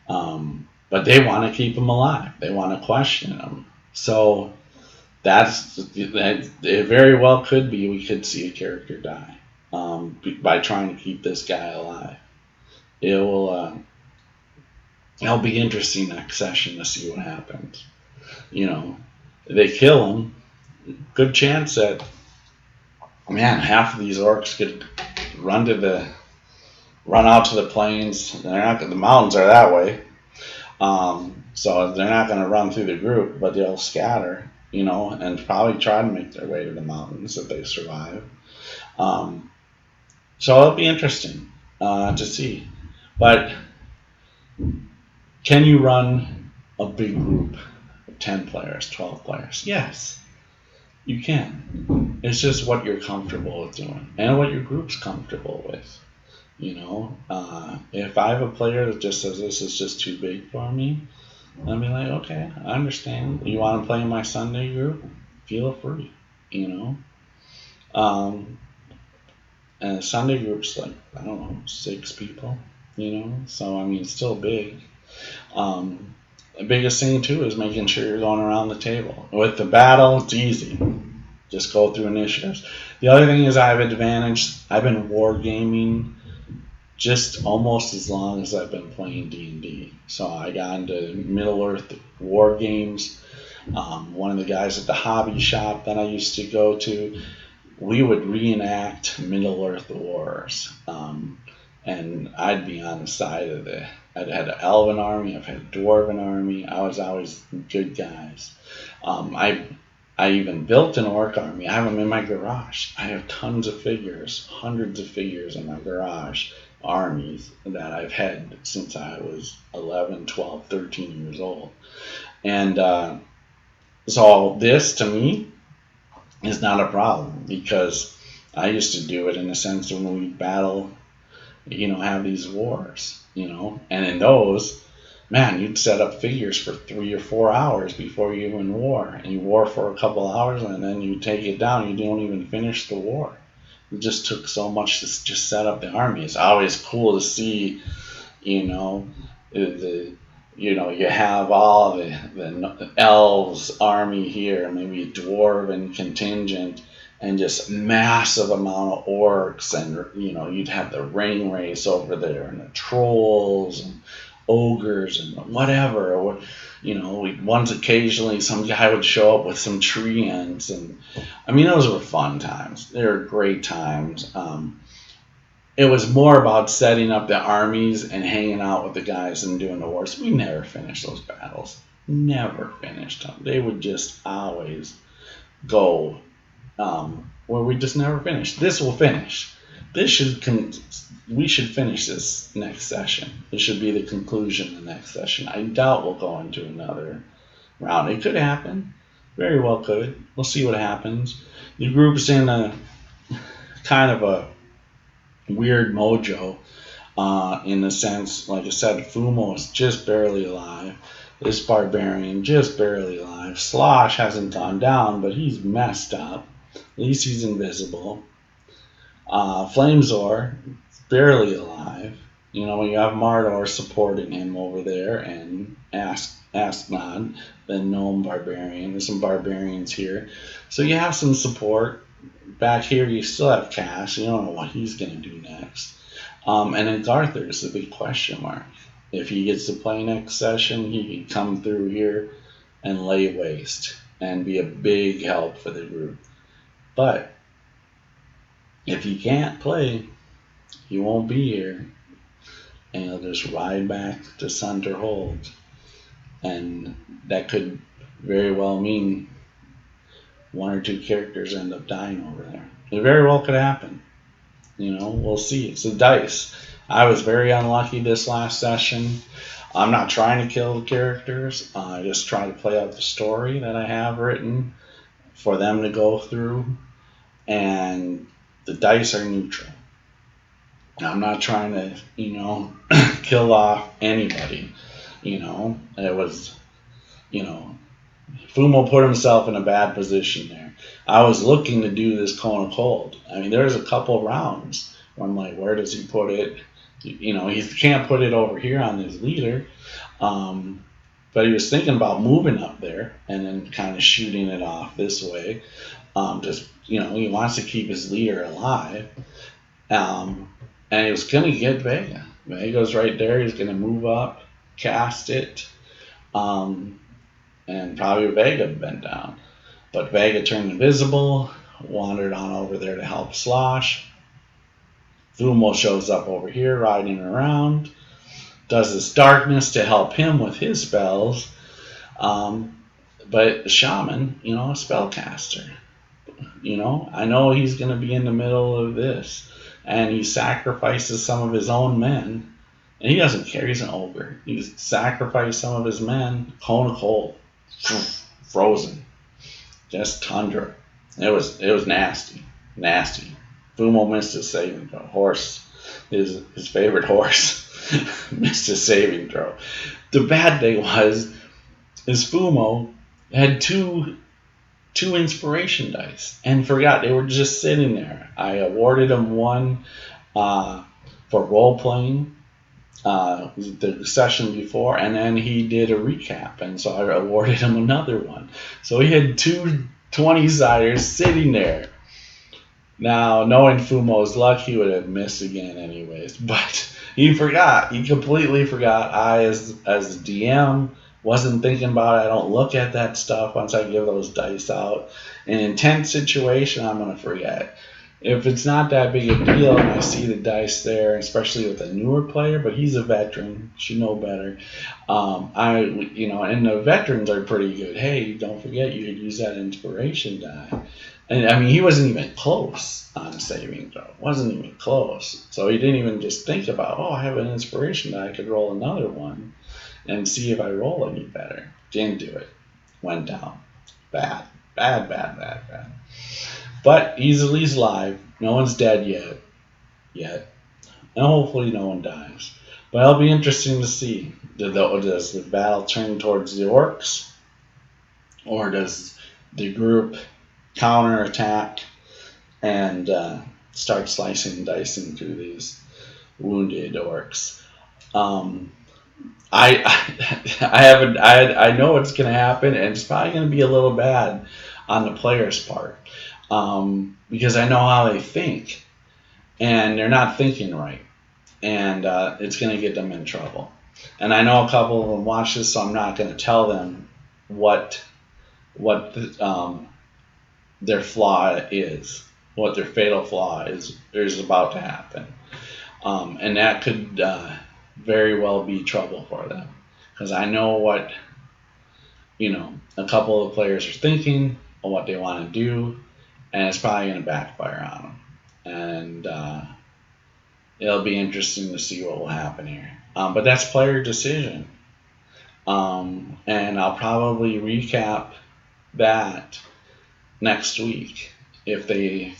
But they want to keep him alive. They want to question him. So it very well could be we could see a character die by trying to keep this guy alive. It'll be interesting next session to see what happens. If they kill him, good chance that, man, half of these orcs could run out to the plains. The mountains are that way, so they're not going to run through the group, but they'll scatter. And probably try to make their way to the mountains if they survive. So it'll be interesting to see. But can you run a big group of 10 players, 12 players? Yes, you can. It's just what you're comfortable with doing and what your group's comfortable with. If I have a player that just says this is just too big for me, I'll be like, okay, I understand. You want to play in my Sunday group? Feel free, And the Sunday group's like, I don't know, 6 people, So, it's still big. The biggest thing, too, is making sure you're going around the table. With the battle, it's easy. Just go through initiatives. The other thing is I have advantage. I've been wargaming just almost as long as I've been playing D&D. So I got into Middle-earth war games. One of the guys at the hobby shop that I used to go to, we would reenact Middle-earth wars. And I'd be on the side of the I'd had an elven army. I've had a dwarven army. I was always good guys. I even built an orc army. I have them in my garage. I have tons of figures, hundreds of figures in my garage, armies that I've had since I was 11, 12, 13 years old. And so this, to me, is not a problem because I used to do it in a sense when we battle, have these wars, and in those, man, you'd set up figures for 3 or 4 hours before you even war, and you war for a couple hours, and then you take it down. You don't even finish the war. It just took so much to just set up the army. It's always cool to see, the you have all the elves army here, maybe a dwarven contingent, and just massive amount of orcs, and you'd have the ring race over there, and the trolls and ogres and whatever. Or, once occasionally some guy would show up with some treants, and I mean those were fun times. They were great times. It was more about setting up the armies and hanging out with the guys and doing the wars. We never finished those battles. Never finished them. They would just always go where we just never finished. This will finish. We should finish this next session. This should be the conclusion of the next session. I doubt we'll go into another round. It could happen. Very well could. We'll see what happens. The group's in a kind of a weird mojo, in the sense, like I said, Fumo is just barely alive. This barbarian just barely alive. Slosh hasn't gone down, but he's messed up. At least he's invisible. Flamezor barely alive. You have Mardor supporting him over there, and Asknod, the gnome barbarian. There's some barbarians here, so you have some support. Back here, you still have Cass. You don't know what he's going to do next. And then Garthur is the big question mark. If he gets to play next session, he can come through here and lay waste and be a big help for the group. But if he can't play, he won't be here, and he'll just ride back to Sunderhold. And that could very well mean one or two characters end up dying over there. It very well could happen. We'll see. It's the dice. I was very unlucky this last session. I'm not trying to kill the characters. I just try to play out the story that I have written for them to go through. And the dice are neutral. I'm not trying to, kill off anybody. It was, Fumo put himself in a bad position there. I was looking to do this Cone of Cold. I mean, there's a couple rounds where I'm like, where does he put it? He can't put it over here on his leader. But he was thinking about moving up there and then kind of shooting it off this way. He wants to keep his leader alive. And he was going to get Vega. Vega's right there. He's going to move up, cast it. And probably Vega bent down. But Vega turned invisible, wandered on over there to help Slosh. Fumo shows up over here riding around, does this darkness to help him with his spells. But the shaman, a spellcaster. I know he's going to be in the middle of this, and he sacrifices some of his own men, and he doesn't care. He's an ogre. He sacrificed some of his men. Cone of Cold, frozen, just tundra. It was nasty. Fumo missed his saving throw. Horse, his favorite horse, missed his saving throw. The bad thing is Fumo had two inspiration dice and forgot they were just sitting there. I awarded him one for role playing the session before, and then he did a recap, and so I awarded him another one. So he had two 20-siders sitting there. Now, knowing Fumo's luck, he would have missed again anyways, but he forgot. He completely forgot. I, as the DM, wasn't thinking about it. I don't look at that stuff once I give those dice out. In an intense situation, I'm going to forget. if it's not that big a deal and I see the dice there, especially with a newer player, but he's a veteran, should know better. And the veterans are pretty good. Hey, don't forget you could use that inspiration die. And I mean, he wasn't even close on saving throw. Wasn't even close. So he didn't even just think about, oh, I have an inspiration die. I could roll another one and see if I roll any better. Didn't do it. Went down. Bad. Bad, bad, bad, bad. But he's at least alive. No one's dead yet. And hopefully no one dies. But it'll be interesting to see. Does the battle turn towards the orcs? Or does the group counterattack and start slicing and dicing through these wounded orcs? I I know it's going to happen, and it's probably going to be a little bad on the players' part because I know how they think, and they're not thinking right, and it's going to get them in trouble. And I know a couple of them watch this, so I'm not going to tell them what their flaw is, what their fatal flaw is about to happen, and that could very well be trouble for them, because I know what a couple of players are thinking or what they want to do, and it's probably going to backfire on them, and it'll be interesting to see what will happen here. But that's player decision, and I'll probably recap that next week if they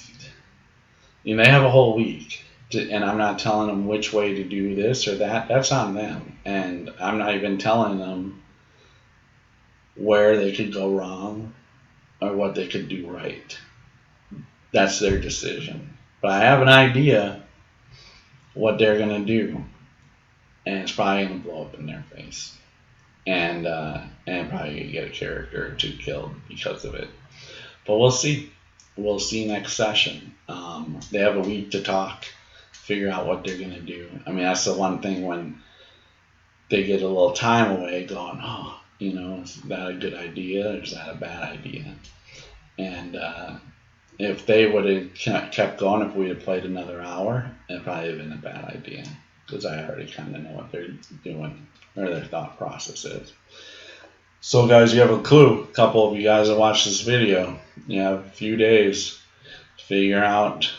have a whole week. And I'm not telling them which way to do this or that. That's on them. And I'm not even telling them where they could go wrong or what they could do right. That's their decision. But I have an idea what they're going to do. And it's probably going to blow up in their face. And probably going to get a character or two killed because of it. But we'll see. We'll see next session. They have a week to talk, figure out what they're going to do. I mean, that's the one thing when they get a little time away going, oh, is that a good idea or is that a bad idea? And if they would have kept going, if we had played another hour, it'd probably have been a bad idea because I already kind of know what they're doing or their thought process is. So guys, you have a clue. A couple of you guys that watch this video, you have a few days to figure out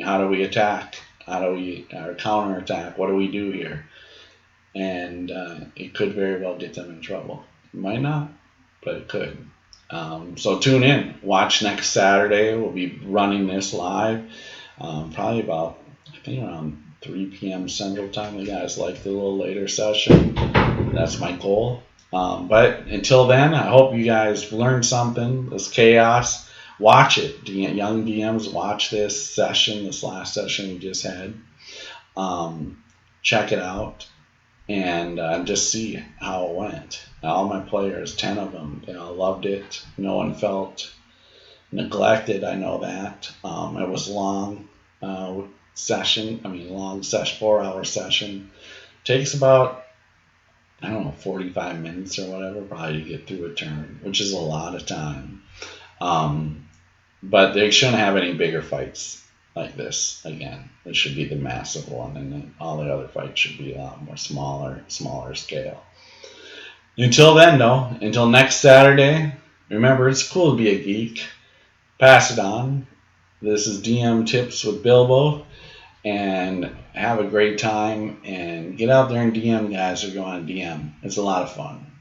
how do we attack, how do we counterattack, what do we do here, and it could very well get them in trouble. It might not, but it could. So tune in, watch next Saturday. We'll be running this live, probably about I think around 3 p.m. Central Time. You guys like the little later session? That's my goal. But until then, I hope you guys learned something. This chaos, watch it. Young DMs, watch this session, this last session we just had. Check it out and just see how it went. All my players, 10 of them, they all loved it. No one felt neglected. I know that. It was long session. I mean, long session, 4-hour session. Takes about 45 minutes or whatever, probably to get through a turn, which is a lot of time. But they shouldn't have any bigger fights like this again. It should be the massive one, and then all the other fights should be a lot more smaller scale. Until then, though, until next Saturday, remember, it's cool to be a geek. Pass it on. This is DM Tips with Bilbo. And have a great time and get out there and DM, guys, or go on DM. It's a lot of fun.